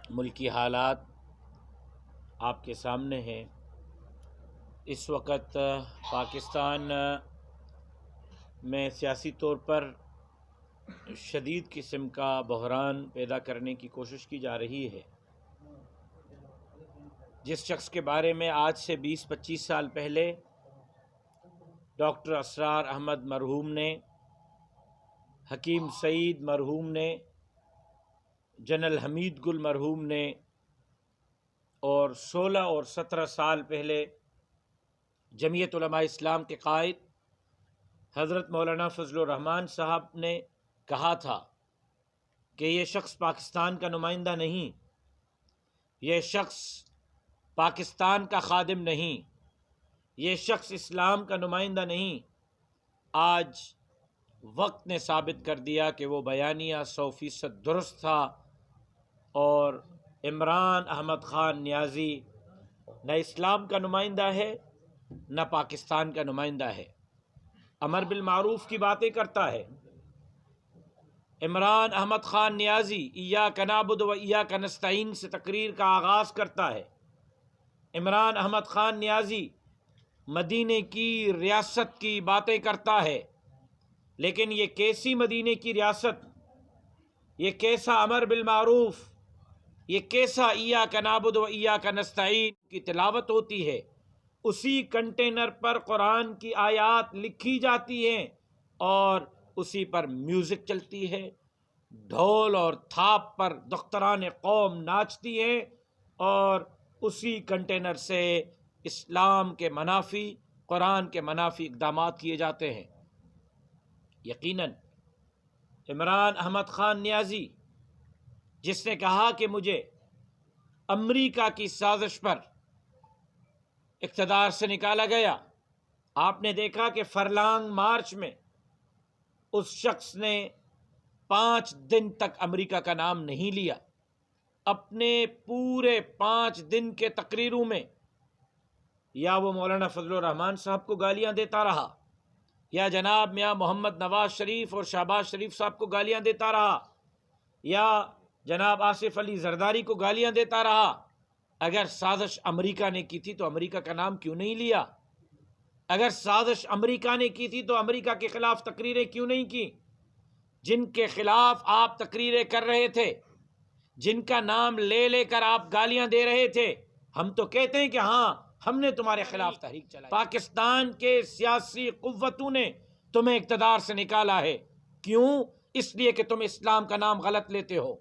ملکی حالات آپ کے سامنے ہیں۔ اس وقت پاکستان میں سیاسی طور پر شدید قسم کا بحران پیدا کرنے کی کوشش کی جا رہی ہے۔ جس شخص کے بارے میں آج سے 20-25 سال پہلے ڈاکٹر اسرار احمد مرحوم نے، حکیم سعید مرحوم نے، جنرل حمید گل مرحوم نے، اور 16 اور 17 سال پہلے جمعیت علماء اسلام کے قائد حضرت مولانا فضل الرحمان صاحب نے کہا تھا کہ یہ شخص پاکستان کا نمائندہ نہیں، یہ شخص پاکستان کا خادم نہیں، یہ شخص اسلام کا نمائندہ نہیں۔ آج وقت نے ثابت کر دیا کہ وہ بیانیہ 100% درست تھا، اور عمران احمد خان نیازی نہ اسلام کا نمائندہ ہے نہ پاکستان کا نمائندہ ہے۔ امر بالمعروف کی باتیں کرتا ہے۔ عمران احمد خان نیازی ایاک نعبد و ایاک نستعین سے تقریر کا آغاز کرتا ہے۔ عمران احمد خان نیازی مدینے کی ریاست کی باتیں کرتا ہے، لیکن یہ کیسی مدینے کی ریاست، یہ کیسا امر بالمعروف، یہ کیسا ایاک نعبد و ایاک نستعین کی تلاوت ہوتی ہے؟ اسی کنٹینر پر قرآن کی آیات لکھی جاتی ہیں اور اسی پر میوزک چلتی ہے، ڈھول اور تھاپ پر دختران قوم ناچتی ہیں، اور اسی کنٹینر سے اسلام کے منافی، قرآن کے منافی اقدامات کیے جاتے ہیں۔ یقیناً عمران احمد خان نیازی، جس نے کہا کہ مجھے امریکہ کی سازش پر اقتدار سے نکالا گیا، آپ نے دیکھا کہ فرلانگ مارچ میں اس شخص نے 5 دن تک امریکہ کا نام نہیں لیا۔ اپنے پورے 5 دن کے تقریروں میں یا وہ مولانا فضل الرحمان صاحب کو گالیاں دیتا رہا، یا جناب میاں محمد نواز شریف اور شہباز شریف صاحب کو گالیاں دیتا رہا، یا جناب آصف علی زرداری کو گالیاں دیتا رہا۔ اگر سازش امریکہ نے کی تھی تو امریکہ کا نام کیوں نہیں لیا؟ اگر سازش امریکہ نے کی تھی تو امریکہ کے خلاف تقریریں کیوں نہیں کی؟ جن کے خلاف آپ تقریریں کر رہے تھے، جن کا نام لے لے کر آپ گالیاں دے رہے تھے، ہم تو کہتے ہیں کہ ہاں ہم نے تمہارے خلاف تحریک چلائی۔ پاکستان کے سیاسی قوتوں نے تمہیں اقتدار سے نکالا ہے۔ کیوں؟ اس لیے کہ تم اسلام کا نام غلط لیتے ہو،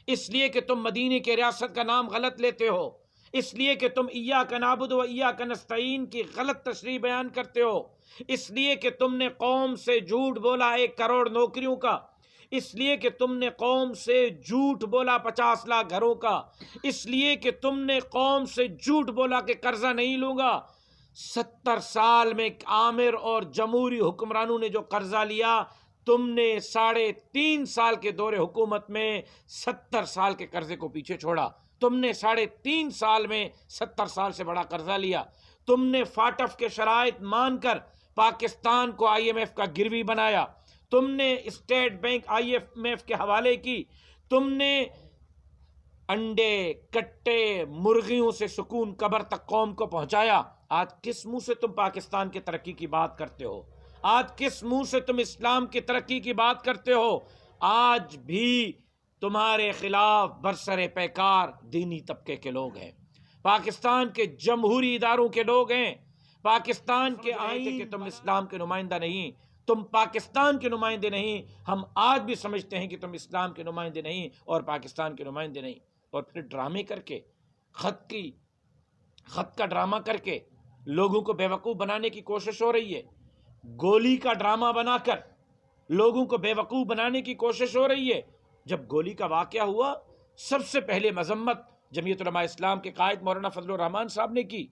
اس لیے کہ تم مدینے کے ریاست کا نام غلط لیتے ہو، اس لیے کہ تم ایاک نعبد و ایاک نستعین کی غلط تشریح بیان کرتے ہو، اس لیے کہ تم نے قوم سے جھوٹ بولا 1 کروڑ نوکریوں کا، اس لیے کہ تم نے قوم سے جھوٹ بولا 50 لاکھ گھروں کا، اس لیے کہ تم نے قوم سے جھوٹ بولا کہ قرضہ نہیں لوں گا۔ 70 سال میں عامر اور جمہوری حکمرانوں نے جو قرضہ لیا، تم نے 3.5 سال کے دور حکومت میں 70 سال کے قرضے کو پیچھے چھوڑا۔ تم نے 3.5 سال میں 70 سال سے بڑا قرضہ لیا۔ تم نے فاٹف کے شرائط مان کر پاکستان کو IMF کا گروی بنایا، تم نے اسٹیٹ بینک IMF کے حوالے کی، تم نے انڈے، کٹے، مرغیوں سے سکون قبر تک قوم کو پہنچایا۔ آج کس منہ سے تم پاکستان کی ترقی کی بات کرتے ہو؟ آج کس منہ سے تم اسلام کی ترقی کی بات کرتے ہو؟ آج بھی تمہارے خلاف برسر پیکار دینی طبقے کے لوگ ہیں، پاکستان کے جمہوری اداروں کے لوگ ہیں، پاکستان کے آئین کہ تم اسلام کے نمائندہ نہیں، تم پاکستان کے نمائندے نہیں۔ ہم آج بھی سمجھتے ہیں کہ تم اسلام کے نمائندے نہیں اور پاکستان کے نمائندے نہیں، اور پھر ڈرامے کر کے، خط کا ڈرامہ کر کے لوگوں کو بیوقوف بنانے کی کوشش ہو رہی ہے۔ گولی کا ڈرامہ بنا کر لوگوں کو بیوقوف بنانے کی کوشش ہو رہی ہے۔ جب گولی کا واقعہ ہوا، سب سے پہلے مذمت جمعیت علماء اسلام کے قائد مولانا فضل الرحمان صاحب نے کی،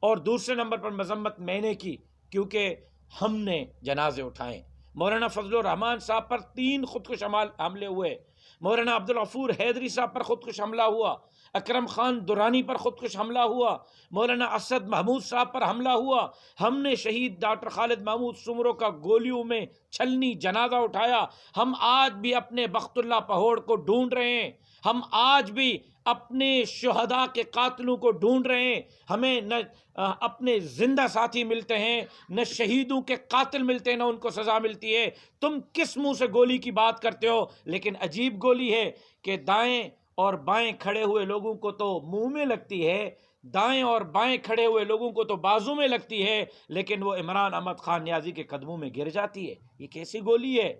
اور دوسرے نمبر پر مذمت میں نے کی، کیونکہ ہم نے جنازے اٹھائے۔ مولانا فضل الرحمان صاحب پر 3 خودکش حملے ہوئے، مولانا عبدالغفور حیدری صاحب پر خودکش حملہ ہوا، اکرم خان درانی پر خودکش حملہ ہوا، مولانا اسد محمود صاحب پر حملہ ہوا۔ ہم نے شہید ڈاکٹر خالد محمود سمرو کا گولیوں میں چھلنی جنازہ اٹھایا۔ ہم آج بھی اپنے بخت اللہ پہوڑ کو ڈھونڈ رہے ہیں، ہم آج بھی اپنے شہداء کے قاتلوں کو ڈھونڈ رہے ہیں، ہمیں نہ اپنے زندہ ساتھی ملتے ہیں، نہ شہیدوں کے قاتل ملتے ہیں، نہ ان کو سزا ملتی ہے۔ تم کس منہ سے گولی کی بات کرتے ہو؟ لیکن عجیب گولی ہے کہ دائیں اور بائیں کھڑے ہوئے لوگوں کو تو منہ میں لگتی ہے، دائیں اور بائیں کھڑے ہوئے لوگوں کو تو بازو میں لگتی ہے، لیکن وہ عمران احمد خان نیازی کے قدموں میں گر جاتی ہے۔ یہ کیسی گولی ہے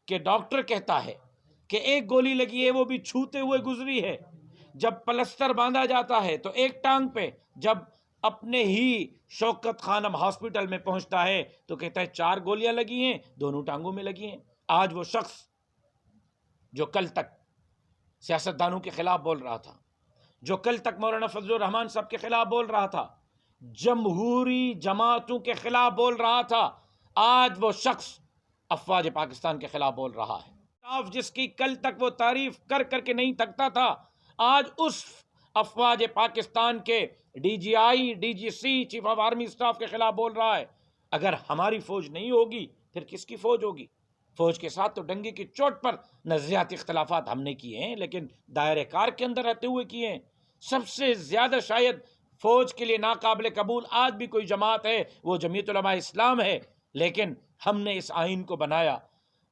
کہ ڈاکٹر کہتا ہے کہ ایک گولی لگی ہے وہ بھی چھوتے ہوئے گزری ہے، جب پلستر باندھا جاتا ہے تو ایک ٹانگ پہ، جب اپنے ہی شوکت خانم ہاسپٹل میں پہنچتا ہے تو کہتا ہے 4 گولیاں لگی ہیں، دونوں ٹانگوں میں لگی ہیں۔ آج وہ شخص جو کل تک سیاستدانوں کے خلاف بول رہا تھا، جو کل تک مولانا فضل الرحمان صاحب کے خلاف بول رہا تھا، جمہوری جماعتوں کے خلاف بول رہا تھا، آج وہ شخص افواج پاکستان کے خلاف بول رہا ہے۔ جس کی کل تک وہ تعریف کر کر کے نہیں تھکتا تھا، آج اس افواج پاکستان کے D G I, D G C, chief of army staff کے خلاف بول رہا ہے۔ اگر ہماری فوج نہیں ہوگی پھر کس کی فوج ہوگی؟ فوج کے ساتھ تو ڈنگے کی چوٹ پر نظریاتی اختلافات ہم نے کیے ہیں، لیکن دائرہ کار کے اندر رہتے ہوئے کیے ہیں۔ سب سے زیادہ شاید فوج کے لیے ناقابل قبول آج بھی کوئی جماعت ہے وہ جمعیت علماء اسلام ہے، لیکن ہم نے اس آئین کو بنایا۔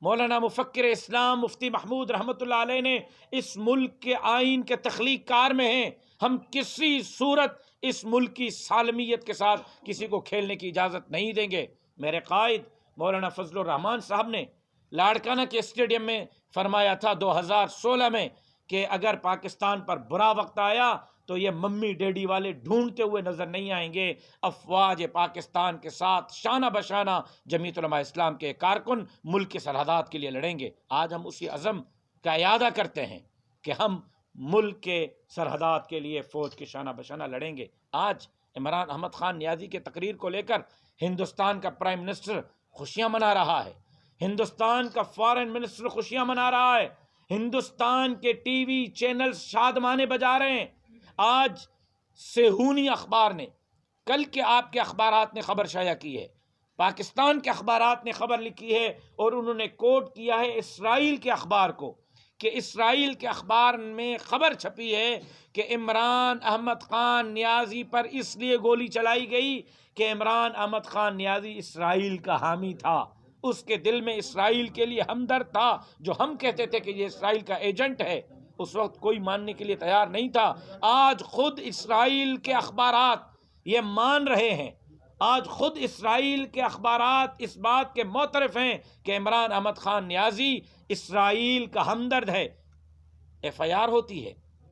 مولانا مفکر اسلام مفتی محمود رحمۃ اللہ علیہ نے اس ملک کے آئین کے تخلیق کار میں ہیں۔ ہم کسی صورت اس ملک کی سالمیت کے ساتھ کسی کو کھیلنے کی اجازت نہیں دیں گے۔ میرے قائد مولانا فضل الرحمان صاحب نے لاڑکانہ کے اسٹیڈیم میں فرمایا تھا 2016 میں کہ اگر پاکستان پر برا وقت آیا تو یہ ممی ڈیڈی والے ڈھونڈتے ہوئے نظر نہیں آئیں گے، افواج پاکستان کے ساتھ شانہ بشانہ جمعیت علماء اسلام کے کارکن ملک کی سرحدات کے لیے لڑیں گے۔ آج ہم اسی عزم کا اعادہ کرتے ہیں کہ ہم ملک کے سرحدات کے لیے فوج کے شانہ بشانہ لڑیں گے۔ آج عمران احمد خان نیازی کے تقریر کو لے کر ہندوستان کا پرائم منسٹر خوشیاں منا رہا ہے، ہندوستان کا فارن منسٹر خوشیاں منا رہا ہے، ہندوستان کے ٹی وی چینلز شادمانے بجا رہے ہیں۔ آج صہیونی اخبار نے، کل کے آپ کے اخبارات نے خبر شائع کی ہے، پاکستان کے اخبارات نے خبر لکھی ہے اور انہوں نے کوٹ کیا ہے اسرائیل کے اخبار کو، کہ اسرائیل کے اخبار میں خبر چھپی ہے کہ عمران احمد خان نیازی پر اس لیے گولی چلائی گئی کہ عمران احمد خان نیازی اسرائیل کا حامی تھا، اس کے دل میں اسرائیل کے لیے ہمدرد تھا۔ جو ہم کہتے تھے کہ یہ اسرائیل کا ایجنٹ ہے، اس وقت کوئی ماننے کے لیے تیار نہیں تھا۔ آج خود اسرائیل کے اخبارات یہ مان رہے ہیں، آج خود اسرائیل کے اخبارات اس بات کے معترف ہیں کہ عمران احمد خان نیازی اسرائیل کا ہمدرد ہے۔ ایف آئی آر ہوتی ہے،